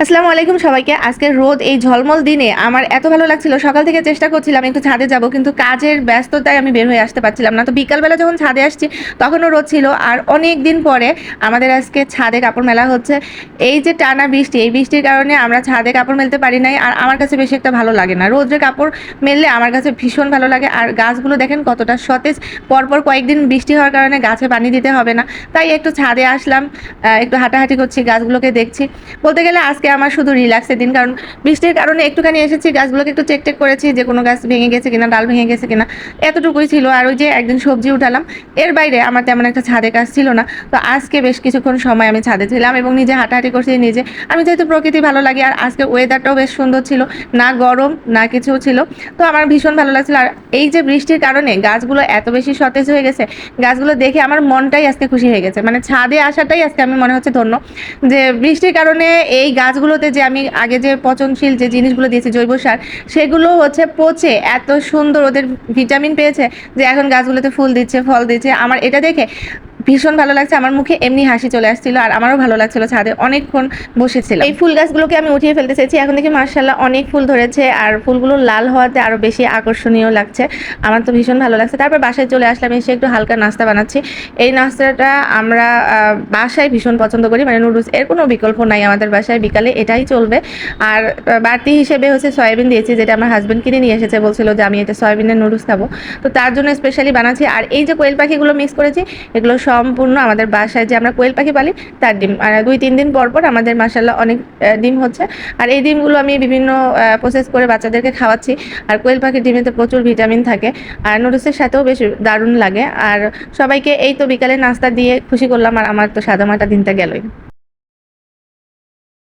আসসালামু আলাইকুম সবাইকে। আজকে রোদ এই ঝলমল দিনে আমার এত ভালো লাগছিল। সকাল থেকে চেষ্টা করছিলাম একটু ছাদে যাব, কিন্তু কাজের ব্যস্ততায় আমি বের হয়ে আসতে পারছিলাম না। তো বিকালবেলা যখন ছাদে আসছি তখনও রোদ ছিল। আর অনেক দিন পরে আমাদের আজকে ছাদে কাপড় মেলা হচ্ছে। এই যে টানা বৃষ্টি, এই বৃষ্টির কারণে আমরা ছাদে কাপড় মেলতে পারি নাই। আর আমার কাছে বেশি একটা ভালো লাগে না রোদ্রে কাপড় মেললে, আমার কাছে ভীষণ ভালো লাগে। আর গাছগুলো দেখেন কতটা সতেজ। পরপর কয়েকদিন বৃষ্টি হওয়ার কারণে গাছে পানি দিতে হবে না, তাই একটু ছাদে আসলাম। একটু হাঁটাহাঁটি করছি, গাছগুলোকে দেখছি। বলতে গেলে আজকে আমার শুধু রিল্যাক্সের দিন, কারণ বৃষ্টির কারণে একটুখানি এসেছি, গাছগুলোকে একটু চেক করেছি যে কোনো গাছ ভেঙে গেছে কিনা, ডাল ভেঙে গেছে কিনা, এতটুকুই ছিল। আর ওই যে একদিন সবজি উঠালাম, এর বাইরে আমার তেমন একটা ছাদে কাজ ছিল না। তো আজকে বেশ কিছুক্ষণ সময় আমি ছাদে ছিলাম এবং নিজে হাঁটাহাঁটি করছি নিজে। আমি যেহেতু প্রকৃতি ভালো লাগে, আর আজকে ওয়েদারটাও বেশ সুন্দর ছিল, না গরম না কিছু ছিল। তো আমার ভীষণ ভালো লাগছিল। আর এই যে বৃষ্টির কারণে গাছগুলো এত বেশি সতেজ হয়ে গেছে, গাছগুলো দেখে আমার মনটাই আজকে খুশি হয়ে গেছে। মানে ছাদে আসাটাই আজকে আমি মনে হচ্ছে ধন্য, যে বৃষ্টির কারণে এই গাছগুলোতে যে আমি আগে যে পচনশীল যে জিনিসগুলো দিয়েছি জৈব সার, সেগুলো হচ্ছে পচে এত সুন্দর ওদের ভিটামিন পেয়েছে যে এখন গাছগুলোতে ফুল দিচ্ছে, ফল দিচ্ছে। আমার এটা দেখে ভীষণ ভালো লাগছে, আমার মুখে এমনি হাসি চলে আসছিল। আর আমারও ভালো লাগছিল, ছাদে অনেকক্ষণ বসেছিলাম। এই ফুল গাছগুলোকে আমি উঠিয়ে ফেলতে চাইছি, এখন দেখি মার্শাল্লাহ অনেক ফুল ধরেছে, আর ফুলগুলো লাল হওয়াতে আরো বেশি আকর্ষণীয় লাগছে। আমার তো ভীষণ ভালো লাগছে। তারপর বাসায় চলে আসলাম, এসে একটু হালকা নাস্তা বানাচ্ছি। এই নাস্তাটা আমরা বাসায় ভীষণ পছন্দ করি, মানে নুডলস, এর কোনো বিকল্প নাই আমাদের বাসায়, বিকালে এটাই চলবে। আর বাড়তি হিসেবে হচ্ছে সয়াবিন দিয়েছি, যেটা আমার হাজব্যান্ড কিনে নিয়ে এসেছে, বলছিল যে আমি এটা সয়াবিনের নুডলস খাবো, তো তার জন্য স্পেশালি বানাচ্ছি। আর এই যে কোয়েল পাখিগুলো মিক্স করেছি, এগুলো সম্পূর্ণ আমাদের বাসায় যে আমরা কোয়েল পাখি পালি তার ডিম। আর 2-3 দিন পর পর আমাদের মাশাআল্লাহ অনেক ডিম হচ্ছে। আর এই ডিমগুলো আমি বিভিন্ন প্রসেস করে বাচ্চাদেরকে খাওয়াচ্ছি। আর কোয়েল পাখির ডিমেতে প্রচুর ভিটামিন থাকে, আর নুডলসের সাথেও বেশ দারুণ লাগে। আর সবাইকে এই তো বিকালে নাস্তা দিয়ে খুশি করলাম, আর আমার তো সাদামাটা দিনটা গেলই।